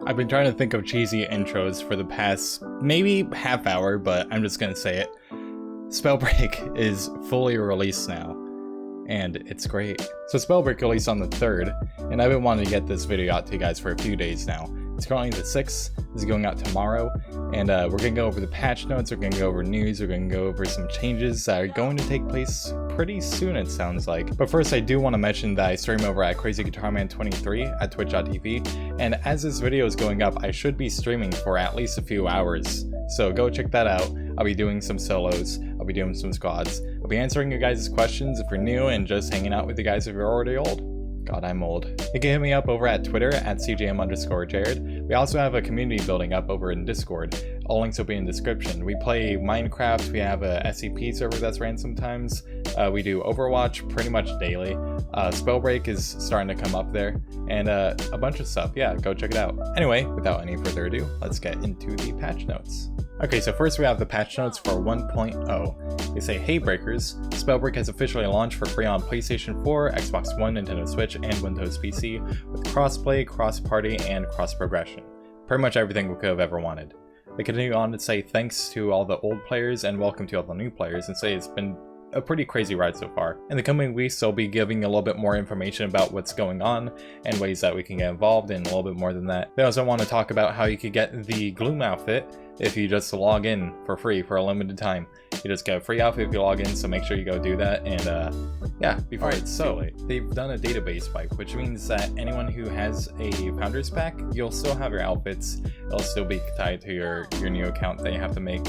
I've been trying to think of cheesy intros for the past maybe half hour, but I'm just gonna say it. Spellbreak is fully released now, and it's great. So Spellbreak released on the 3rd, and I've been wanting to get this video out to you guys for a few days now. It's currently the 6th, this is going out tomorrow, and we're going to go over the patch notes, we're going to go over news, we're going to go over some changes that are going to take place pretty soon, it sounds like. But first, I do want to mention that I stream over at CrazyGuitarMan23 at twitch.tv, and as this video is going up, I should be streaming for at least a few hours. So go check that out. I'll be doing some solos, I'll be doing some squads, I'll be answering your guys' questions if you're new, and just hanging out with you guys if you're already old. God, I'm old. You can hit me up over at Twitter at CJM_Jared. We also have a community building up over in Discord. All links will be in the description. We play Minecraft, we have a SCP server that's ran sometimes. We do Overwatch pretty much daily. Spellbreak is starting to come up there, and a bunch of stuff. Yeah, go check it out. Anyway, without any further ado, let's get into the patch notes. Okay, so first we have the patch notes for 1.0. They say, "Hey Breakers, Spellbreak has officially launched for free on PlayStation 4, Xbox One, Nintendo Switch, and Windows PC with crossplay, cross-party, and cross-progression. Pretty much everything we could have ever wanted." They continue on to say thanks to all the old players and welcome to all the new players, and say it's been a pretty crazy ride so far. In the coming weeks, they'll be giving a little bit more information about what's going on and ways that we can get involved, and a little bit more than that. They also want to talk about how you could get the Gloom outfit if you just log in for free for a limited time. You just get a free outfit if you log in, so make sure you go do that, and yeah, before it's so late. They've done a database spike, which means that anyone who has a Founders Pack, you'll still have your outfits, it'll still be tied to your new account that you have to make,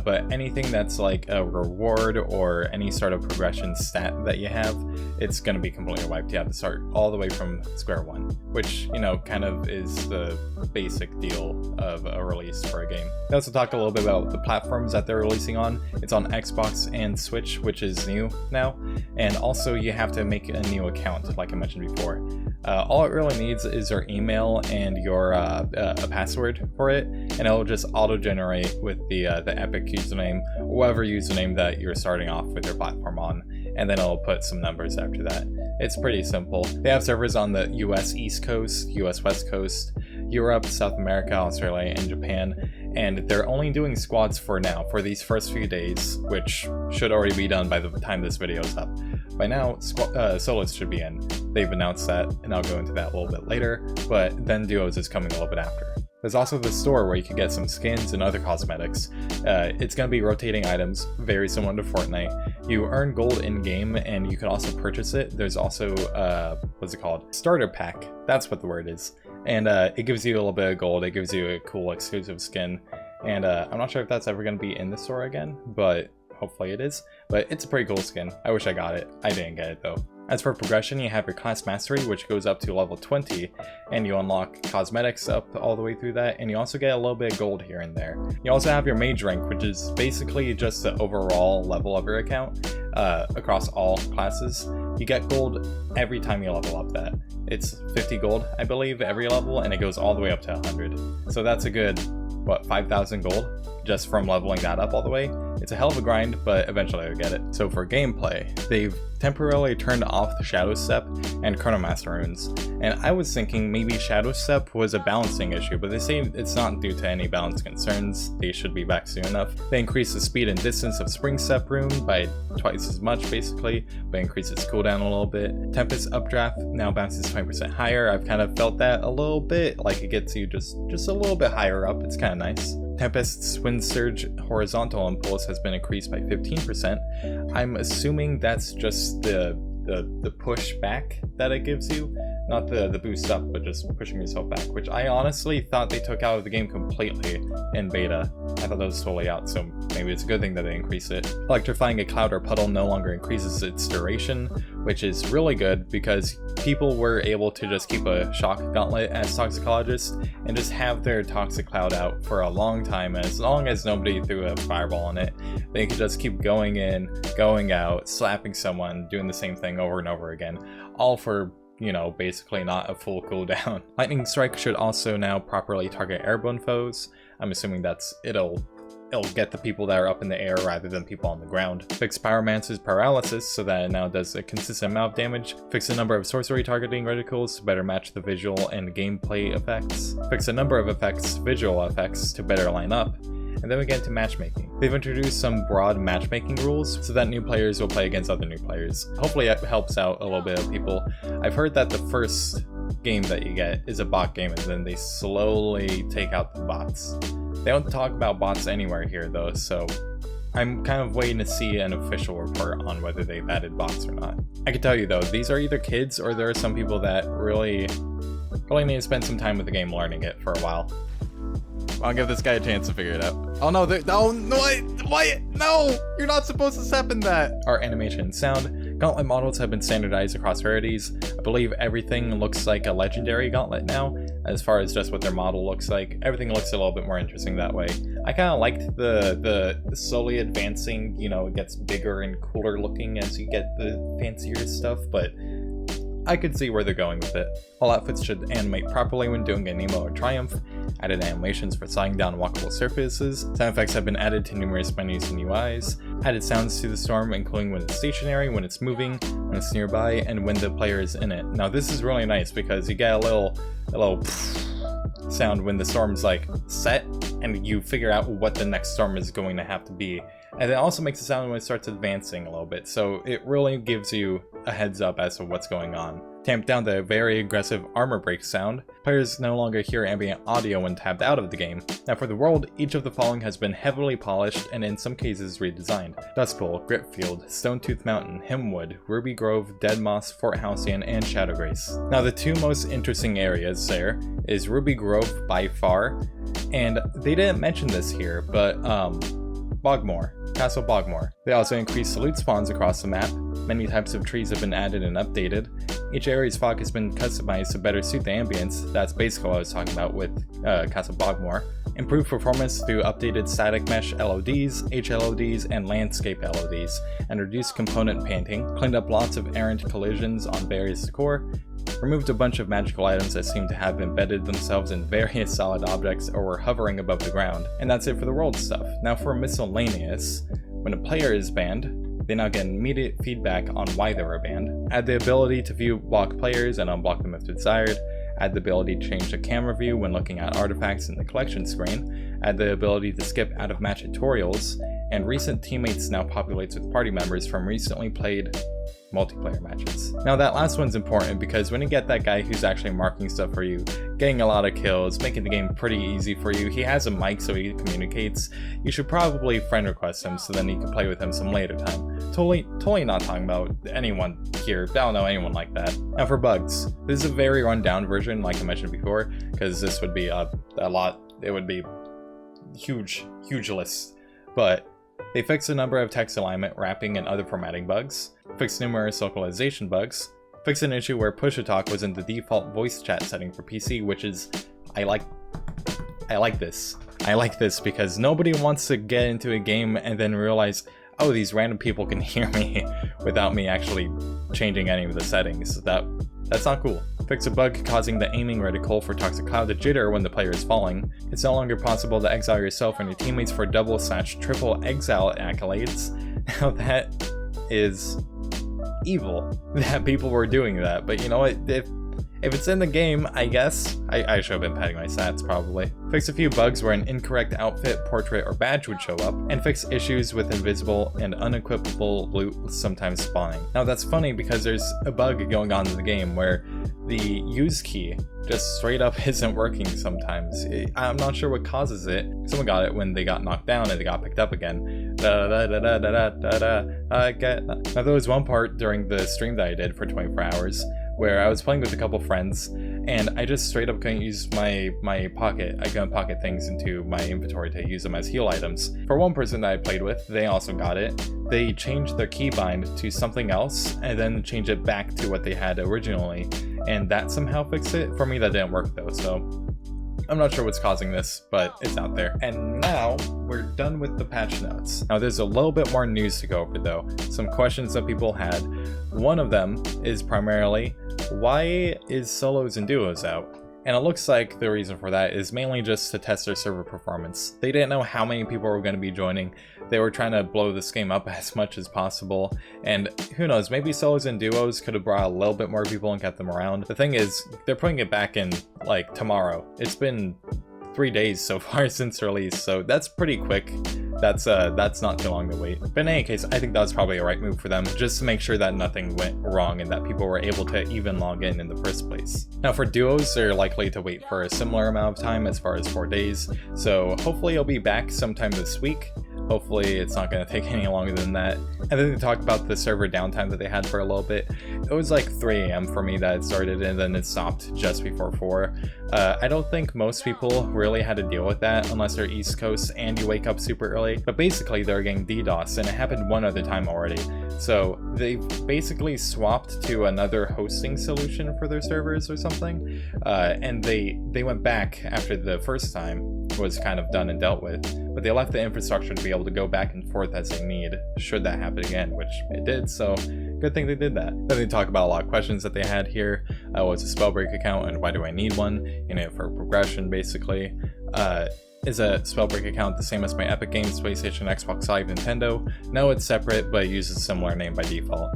but anything that's like a reward or any sort of progression stat that you have, it's going to be completely wiped. You have to start all the way from square one, which, you know, kind of is the basic deal of a release for a game. They also talked a little bit about the platforms that they're releasing on. It's on Xbox and Switch, which is new now, and also you have to make a new account, like I mentioned before. All it really needs is your email and your a password for it, and it'll just auto-generate with the Epic username, whatever username that you're starting off with your platform on, and then it'll put some numbers after that. It's pretty simple. They have servers on the US East Coast, US West Coast, Europe, South America, Australia, and Japan, and they're only doing squads for now, for these first few days, which should already be done by the time this video is up. By now, solos should be in. They've announced that, and I'll go into that a little bit later, but then duos is coming a little bit after. There's also the store where you can get some skins and other cosmetics. It's going to be rotating items, very similar to Fortnite. You earn gold in-game, and you can also purchase it. There's also, what's it called? Starter pack, that's what the word is. And it gives you a little bit of gold, it gives you a cool exclusive skin. And I'm not sure if that's ever going to be in the store again, but hopefully it is. But it's a pretty cool skin. I wish I got it. I didn't get it though. As for progression, you have your class mastery, which goes up to level 20, and you unlock cosmetics up all the way through that, and you also get a little bit of gold here and there. You also have your mage rank, which is basically just the overall level of your account across all classes. You get gold every time you level up that. It's 50 gold, I believe, every level, and it goes all the way up to 100. So that's a good, what, 5,000 gold just from leveling that up all the way. It's a hell of a grind, but eventually I'll get it. So for gameplay, they've temporarily turned off the Shadow Step and Chronomaster runes, and I was thinking maybe Shadow Step was a balancing issue, but they say it's not due to any balance concerns. They should be back soon enough. They increase the speed and distance of Spring Step rune by twice as much basically, but increase its cooldown a little bit. Tempest Updraft now bounces 20% higher. I've kind of felt that a little bit, like it gets you just a little bit higher up. It's kind of nice. Tempest's Wind Surge horizontal impulse has been increased by 15%. I'm assuming that's just the push back that it gives you, not the boost up, but just pushing yourself back, which I honestly thought they took out of the game completely in beta. I thought that was totally out, so maybe it's a good thing that they increase it. Electrifying a cloud or puddle no longer increases its duration, which is really good because people were able to just keep a shock gauntlet as toxicologists and just have their toxic cloud out for a long time, and as long as nobody threw a fireball on it, they could just keep going in, going out, slapping someone, doing the same thing over and over again, all for, you know, basically not a full cooldown. Lightning Strike should also now properly target airborne foes. I'm assuming it'll it'll get the people that are up in the air rather than people on the ground. Fix Pyromancer's paralysis so that it now does a consistent amount of damage. Fix a number of sorcery targeting reticles to better match the visual and gameplay effects. Fix a number of visual effects to better line up. And then we get into matchmaking. They've introduced some broad matchmaking rules so that new players will play against other new players. Hopefully it helps out a little bit of people. I've heard that the first game that you get is a bot game and then they slowly take out the bots. They don't talk about bots anywhere here though, so I'm kind of waiting to see an official report on whether they've added bots or not. I can tell you though, these are either kids or there are some people that really need to spend some time with the game learning it for a while. I'll give this guy a chance to figure it out. Oh no, oh no, what? No! You're not supposed to step in that! Our animation and sound. Gauntlet models have been standardized across rarities. I believe everything looks like a legendary gauntlet now, as far as just what their model looks like. Everything looks a little bit more interesting that way. I kind of liked the slowly advancing, you know, it gets bigger and cooler looking as you get the fancier stuff, but I could see where they're going with it. All outfits should animate properly when doing a Nemo or Triumph. Added animations for sliding down walkable surfaces. Sound effects have been added to numerous menus and UIs. Added sounds to the storm, including when it's stationary, when it's moving, when it's nearby, and when the player is in it. Now this is really nice because you get a little sound when the storm's like set and you figure out what the next storm is going to have to be. And it also makes a sound when it starts advancing a little bit, so it really gives you a heads up as to what's going on. Tamp down the very aggressive armor break sound. Players no longer hear ambient audio when tabbed out of the game. Now for the world, each of the following has been heavily polished and in some cases redesigned. Dustpool, Gritfield, Stonetooth Mountain, Hymnwood, Ruby Grove, Dead Moss, Fort Halcyon, and Shadowgrace. Now the two most interesting areas there is Ruby Grove by far, and they didn't mention this here, but Bogmore, Castle Bogmore. They also increased salute spawns across the map. Many types of trees have been added and updated. Each area's fog has been customized to better suit the ambience. That's basically what I was talking about with Castle Bogmore. Improved performance through updated static mesh LODs, HLODs, and landscape LODs, and reduced component painting. Cleaned up lots of errant collisions on various decor. Removed a bunch of magical items that seem to have embedded themselves in various solid objects or were hovering above the ground. And that's it for the world stuff. Now for miscellaneous, when a player is banned, they now get immediate feedback on why they were banned. Add the ability to view block players and unblock them if desired. Add the ability to change the camera view when looking at artifacts in the collection screen. Add the ability to skip out of match tutorials. And recent teammates now populates with party members from recently played multiplayer matches. Now that last one's important because when you get that guy who's actually marking stuff for you, getting a lot of kills, making the game pretty easy for you, he has a mic so he communicates, you should probably friend request him so then you can play with him some later time. Totally not talking about anyone here, I don't know anyone like that. Now for bugs, this is a very rundown version like I mentioned before, because this would be a lot, it would be huge list, but they fixed a number of text alignment, wrapping, and other formatting bugs, fixed numerous localization bugs, fixed an issue where push-to-talk was in the default voice chat setting for PC, which is, I like this. I like this because nobody wants to get into a game and then realize, oh, these random people can hear me without me actually changing any of the settings. That's not cool. Fix a bug causing the aiming reticle for Toxic Cloud to jitter when the player is falling. It's no longer possible to exile yourself and your teammates for double/triple exile accolades. Now that is evil that people were doing that, but you know what, if it's in the game, I guess. I should have been padding my stats probably. Fix a few bugs where an incorrect outfit, portrait, or badge would show up, and fix issues with invisible and unequipable loot sometimes spawning. Now that's funny because there's a bug going on in the game where the use key just straight up isn't working sometimes. I'm not sure what causes it. Someone got it when they got knocked down and they got picked up again. Now there was one part during the stream that I did for 24 hours where I was playing with a couple friends and I just straight up couldn't use my pocket. I couldn't pocket things into my inventory to use them as heal items. For one person that I played with, they also got it. They changed their keybind to something else and then changed it back to what they had originally, and that somehow fixed it. For me, that didn't work though, so I'm not sure what's causing this, but it's out there. And now we're done with the patch notes. Now there's a little bit more news to go over though. Some questions that people had. One of them is primarily, why is solos and duos out? And it looks like the reason for that is mainly just to test their server performance. They didn't know how many people were going to be joining. They were trying to blow this game up as much as possible. And who knows, maybe solos and duos could have brought a little bit more people and kept them around. The thing is, they're putting it back in like tomorrow. It's been 3 days so far since release, so that's pretty quick. That's not too long to wait. But in any case, I think that was probably a right move for them, just to make sure that nothing went wrong and that people were able to even log in the first place. Now for duos, they're likely to wait for a similar amount of time, as far as 4 days, so hopefully it'll be back sometime this week. Hopefully it's not going to take any longer than that. And then they talk about the server downtime that they had for a little bit. It was like 3 AM for me that it started, and then it stopped just before 4. I don't think most people really had to deal with that unless they're East Coast and you wake up super early. But basically they're getting DDoS, and it happened one other time already. So they basically swapped to another hosting solution for their servers or something. And they went back after the first time was kind of done and dealt with. But they left the infrastructure to be able to go back and forth as they need, should that happen again, which it did, so good thing they did that. Then they talk about a lot of questions that they had here. What's a Spellbreak account and why do I need one? You know, for progression, basically. Is a Spellbreak account the same as my Epic Games, PlayStation, Xbox Live, Nintendo? No, it's separate, but it uses a similar name by default.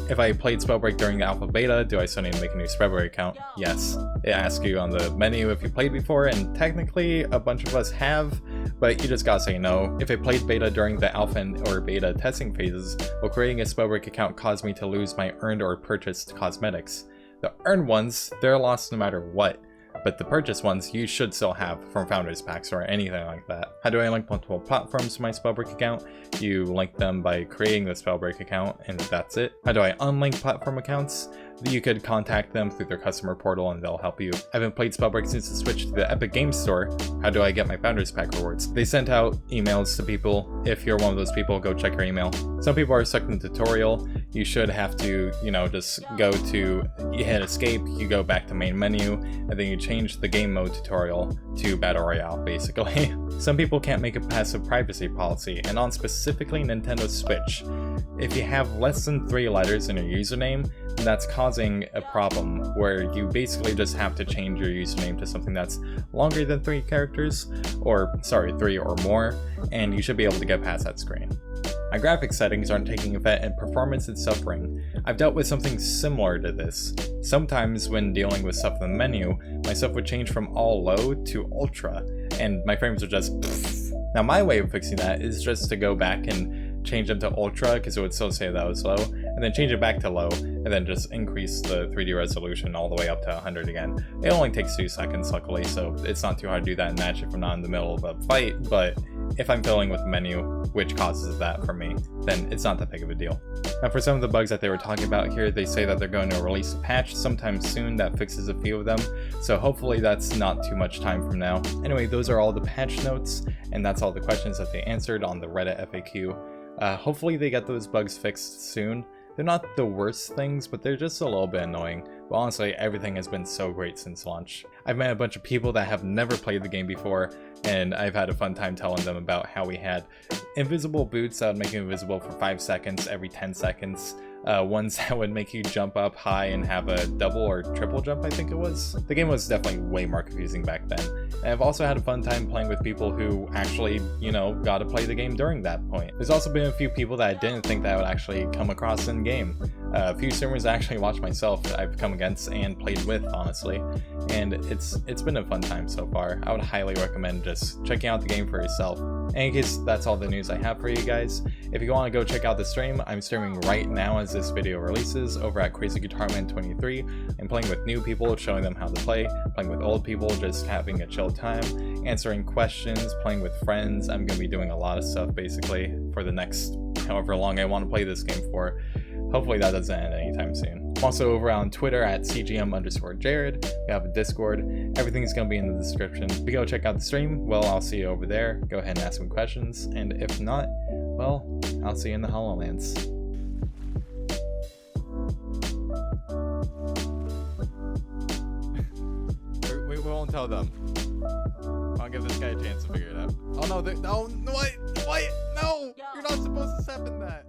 If I played Spellbreak during the alpha beta, do I still need to make a new Spellbreak account? Yes. It asks you on the menu if you played before, and technically a bunch of us have, but you just gotta say no. If I played beta during the alpha or beta testing phases, will creating a Spellbreak account cause me to lose my earned or purchased cosmetics? The earned ones, they're lost no matter what. But the purchase ones you should still have from Founders Packs or anything like that. How do I link multiple platforms to my Spellbreak account? You link them by creating the Spellbreak account, and that's it. How do I unlink platform accounts? You could contact them through their customer portal and they'll help you. I haven't played Spellbreak since it switched to the Epic Games Store. How do I get my Founders Pack rewards? They sent out emails to people. If you're one of those people, go check your email. Some people are stuck in the tutorial. You should have to, you know, just go to, you hit escape, you go back to main menu, and then you change the game mode tutorial to Battle Royale, basically. Some people can't make a passive privacy policy, and on specifically Nintendo Switch, if you have less than 3 letters in your username, that's causing a problem where you basically just have to change your username to something that's longer than 3 characters, or sorry, 3 or more, and you should be able to get past that screen. My graphics settings aren't taking effect and performance is suffering. I've dealt with something similar to this. Sometimes when dealing with stuff in the menu, my stuff would change from all low to ultra, and my frames are just pfft. Now my way of fixing that is just to go back and change them to ultra, because it would still say that was low, and then change it back to low, and then just increase the 3D resolution all the way up to 100 again. It only takes 2 seconds luckily, so it's not too hard to do that in Match if I'm not in the middle of a fight, but if I'm fiddling with the menu, which causes that for me, then it's not that big of a deal. Now for some of the bugs that they were talking about here, they say that they're going to release a patch sometime soon that fixes a few of them, so hopefully that's not too much time from now. Anyway, those are all the patch notes, and that's all the questions that they answered on the Reddit FAQ. Hopefully they get those bugs fixed soon. They're not the worst things, but they're just a little bit annoying. But honestly, everything has been so great since launch. I've met a bunch of people that have never played the game before, and I've had a fun time telling them about how we had invisible boots that would make you invisible for 5 seconds every 10 seconds. Ones that would make you jump up high and have a double or triple jump, I think it was. The game was definitely way more confusing back then. And I've also had a fun time playing with people who actually, you know, got to play the game during that point. There's also been a few people that I didn't think that I would actually come across in game. A few streamers I actually watched myself I've come against and played with, honestly. And it's been a fun time so far. I would highly recommend just checking out the game for yourself. In any case, that's all the news I have for you guys. If you want to go check out the stream, I'm streaming right now as this video releases over at CrazyGuitarman23. I'm playing with new people, showing them how to play, playing with old people, just having a chill time, answering questions, playing with friends. I'm going to be doing a lot of stuff basically for the next however long I want to play this game for. Hopefully that doesn't end anytime soon. I'm also over on Twitter at CGM_Jared. We have a Discord. Everything's going to be in the description. If you go check out the stream, well, I'll see you over there. Go ahead and ask some questions. And if not, well, I'll see you in the HoloLands. We won't tell them. I'll give this guy a chance to figure it out. Oh no, no, what? No, you're not supposed to step in that.